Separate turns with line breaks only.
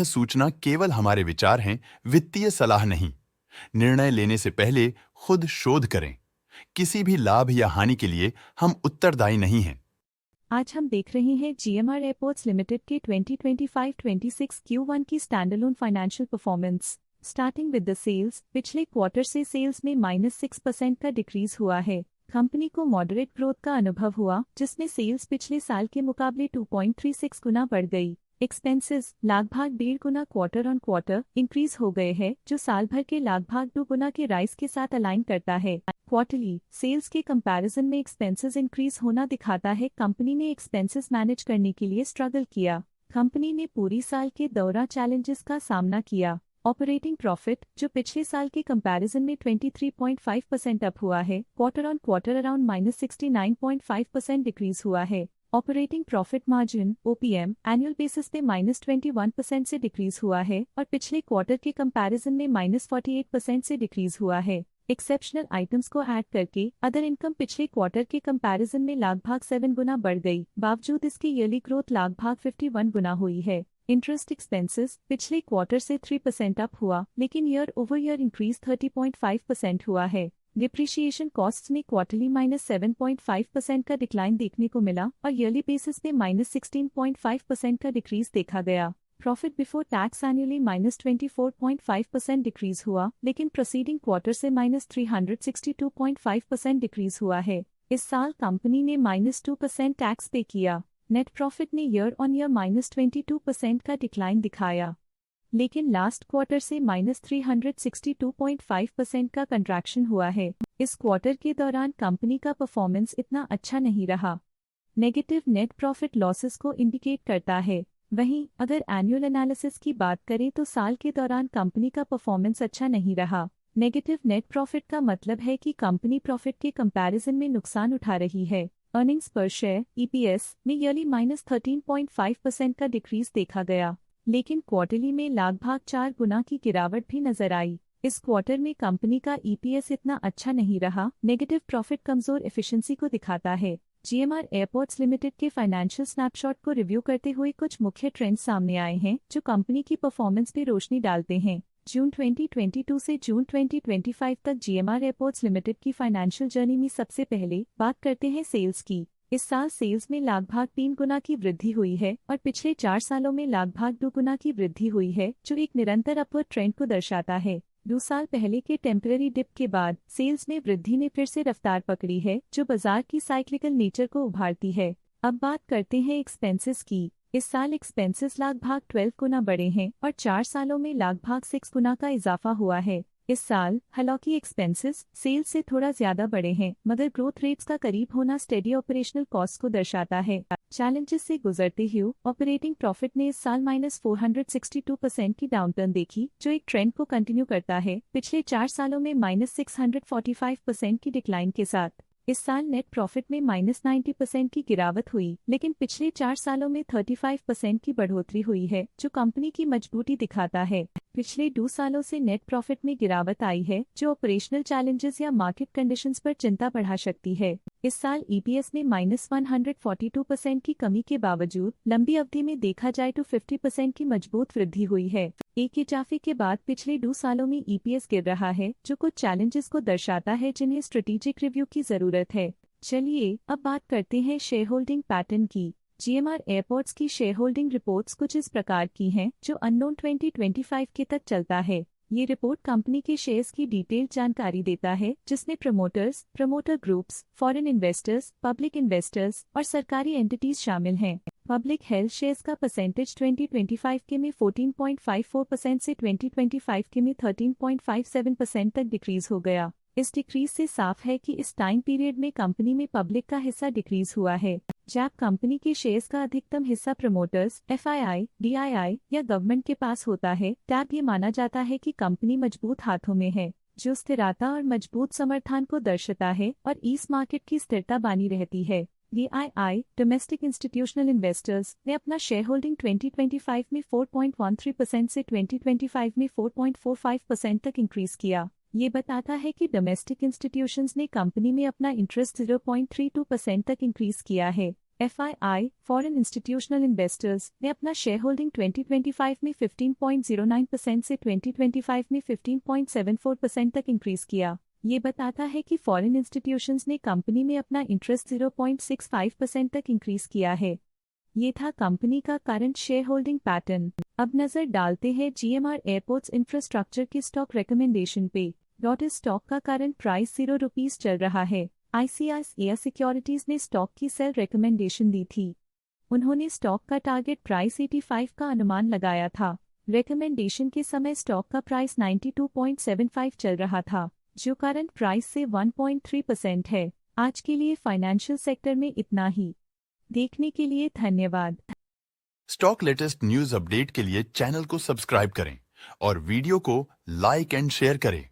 सूचना केवल हमारे विचार हैं, वित्तीय सलाह नहीं। निर्णय लेने से पहले खुद शोध करें। किसी भी लाभ या हानि के लिए हम उत्तरदायी नहीं हैं।
आज हम देख रहे हैं जीएमआर एयरपोर्ट्स लिमिटेड के 2025-26 Q1 की standalone financial performance. Starting with the sales, पिछले क्वार्टर से सेल्स में -6% का डिक्रीज हुआ है। कंपनी को मॉडरेट ग्रोथ का अनुभव हुआ, जिसमें सेल्स पिछले साल के मुकाबले 2.36 गुना बढ़ गई। एक्सपेंसेस लगभग 1.5 गुना क्वार्टर ऑन क्वार्टर इंक्रीज हो गए हैं, जो साल भर के लगभग 2 गुना के राइज के साथ अलाइन करता है। क्वार्टरली सेल्स के कंपैरिजन में एक्सपेंसेस इंक्रीज होना दिखाता है कंपनी ने एक्सपेंसेस मैनेज करने के लिए स्ट्रगल किया। कंपनी ने पूरी साल के दौरान चैलेंजेस का सामना किया। ऑपरेटिंग प्रॉफिट, जो पिछले साल के कंपैरिजन में 23.5% अप हुआ है, quarter on quarter around -69.5% decrease हुआ है। Operating profit margin (OPM) annual basis पे -21% से डिक्रीज हुआ है और पिछले क्वार्टर के कंपैरिजन में -48% से डिक्रीज हुआ है। एक्सेप्शनल आइटम्स को ऐड करके अदर इनकम पिछले क्वार्टर के कंपैरिजन में लगभग 7 गुना बढ़ गई, बावजूद इसकी ईयरली ग्रोथ लगभग 51 गुना हुई है। इंटरेस्ट एक्सपेंसेस पिछले क्वार्टर से 3% अप हुआ, लेकिन ईयर ओवर ईयर इंक्रीज 30.5% हुआ है। डिप्रिशिएशन कॉस्ट्स में क्वार्टरली -7.5% का डिक्लाइन देखने को मिला और ईयरली बेसिस पे -16.5% का डिक्रीज देखा गया। Profit before tax annually -24.5% decrease हुआ, लेकिन प्रोसीडिंग क्वार्टर से -362.5% डिक्रीज हुआ है। इस साल कंपनी ने -2% टैक्स पे किया। नेट प्रॉफिट ने ईयर ऑन ईयर -22% का डिक्लाइन दिखाया, लेकिन लास्ट क्वार्टर से -362.5% का कंट्रैक्शन हुआ है। इस क्वार्टर के दौरान कंपनी का परफॉर्मेंस इतना अच्छा नहीं रहा। नेगेटिव नेट प्रॉफिट लॉसेस को इंडिकेट करता है। वहीं अगर एनुअल एनालिसिस की बात करें तो साल के दौरान कंपनी का परफॉर्मेंस अच्छा नहीं रहा। नेगेटिव नेट प्रॉफिट का मतलब है कि कंपनी प्रॉफिट के कंपैरिजन में नुकसान उठा रही है। अर्निंग्स पर शेयर (EPS) में ईयरली -13.5% का डिक्रीज देखा गया, लेकिन क्वार्टरली में लगभग 4 गुना की गिरावट भी नजर आई। इस क्वार्टर में कंपनी का EPS इतना अच्छा नहीं रहा। नेगेटिव प्रॉफिट कमजोर एफिशिएंसी को दिखाता है। जीएमआर एयरपोर्ट्स लिमिटेड के फाइनेंशियल स्नैपशॉट को रिव्यू करते हुए कुछ मुख्य ट्रेंड्स सामने आए हैं, जो कंपनी की परफॉर्मेंस पे रोशनी डालते हैं। जून 2022 से जून 2025 तक जीएमआर एयरपोर्ट्स लिमिटेड की फाइनेंशियल जर्नी में सबसे पहले बात करते हैं सेल्स की। इस साल सेल्स में लगभग 3 गुना की वृद्धि हुई है और पिछले 4 सालों में लगभग 2 गुना की वृद्धि हुई है, जो एक निरंतर अपवर्ड ट्रेंड को दर्शाता है। 2 साल पहले के टेम्पररी डिप के बाद सेल्स में वृद्धि ने फिर से रफ्तार पकड़ी है, जो बाजार की साइक्लिकल नेचर को उभारती है। अब बात करते हैं एक्सपेंसेस की। इस साल एक्सपेंसेस लगभग 12 गुना बढ़े हैं और 4 सालों में लगभग 6 गुना का इजाफा हुआ है। इस साल हालांकि एक्सपेंसेस सेल्स से थोड़ा ज्यादा बढ़े हैं, मगर ग्रोथ रेट्स का करीब होना स्टेडी ऑपरेशनल कॉस्ट को दर्शाता है। चैलेंजेस से गुजरते हुए ऑपरेटिंग प्रॉफिट ने इस साल -462% की डाउनटर्न देखी, जो एक ट्रेंड को कंटिन्यू करता है, पिछले 4 सालों में -645% की डिक्लाइन के साथ। इस साल नेट प्रॉफिट में -90% की गिरावट हुई, लेकिन पिछले 4 सालों में 35% की बढ़ोतरी हुई है, जो कंपनी की मजबूती दिखाता है। पिछले 2 सालों से नेट प्रॉफिट में गिरावट आई है, जो ऑपरेशनल चैलेंजेस या मार्केट कंडीशंस पर चिंता बढ़ा सकती है। इस साल EPS में -142% की कमी के बावजूद लंबी अवधि में देखा जाए तो 50% की मजबूत वृद्धि हुई है। एक इजाफे के बाद पिछले 2 सालों में EPS गिर रहा है, जो कुछ चैलेंजेस को दर्शाता है जिन्हें स्ट्रेटेजिक रिव्यू की जरूरत है। चलिए अब बात करते हैं शेयर होल्डिंग पैटर्न की। जीएमआर एयरपोर्ट्स की शेयर होल्डिंग रिपोर्ट्स कुछ इस प्रकार की हैं, जो अननोन 2025 के तक चलता है। ये रिपोर्ट कंपनी के शेयर्स की डिटेल्ड जानकारी देता है, जिसमें promoters, promoter groups, foreign investors, public investors और सरकारी एंटिटीज शामिल हैं। पब्लिक हेल्थ शेयर्स का परसेंटेज 2025 के में 14.54% से 2025 के में 13.57% तक डिक्रीज हो गया। इस डिक्रीज से साफ है कि इस टाइम पीरियड में कंपनी में पब्लिक का हिस्सा डिक्रीज हुआ है। जब कंपनी के शेयर्स का अधिकतम हिस्सा प्रमोटर्स, FII, DII या गवर्नमेंट के पास होता है, तब ये माना जाता है कि कंपनी मजबूत हाथों में है, जो स्थिरता और मजबूत समर्थन को दर्शाता है और इस मार्केट की स्थिरता बनी रहती है। DII डोमेस्टिक इंस्टीट्यूशनल इन्वेस्टर्स ने अपना शेयर होल्डिंग 2025 में 4.13% से 2025 में 4.45% तक इंक्रीज किया। ये बताता है कि डोमेस्टिक इंस्टीट्यूशंस ने कंपनी में अपना इंटरेस्ट 0.32% तक इंक्रीज किया है। FII, फॉरेन इंस्टीट्यूशनल इन्वेस्टर्स ने अपना शेयर होल्डिंग 2025 में 15.09% से 2025 में 15.74% तक इंक्रीज किया। ये बताता है कि फॉरेन इंस्टीट्यूशंस ने कंपनी में अपना इंटरेस्ट 0.65% तक इंक्रीज किया है। ये था कंपनी का करंट शेयर होल्डिंग पैटर्न। अब नजर डालते हैं GMR एयरपोर्ट्स इंफ्रास्ट्रक्चर की स्टॉक रिकमेंडेशन पे। इस स्टॉक का करंट प्राइस ₹0 चल रहा है। ICICI सिक्योरिटीज ने स्टॉक की सेल रिकमेंडेशन दी थी। उन्होंने स्टॉक का टारगेट प्राइस 85 का अनुमान लगाया था। रिकमेंडेशन के समय स्टॉक का प्राइस 92.75 चल रहा था, जो करंट प्राइस से 1.3% है। आज के लिए फाइनेंशियल सेक्टर में इतना ही। देखने के लिए धन्यवाद।
स्टॉक लेटेस्ट न्यूज अपडेट के लिए चैनल को सब्सक्राइब करें और वीडियो को लाइक एंड शेयर करें।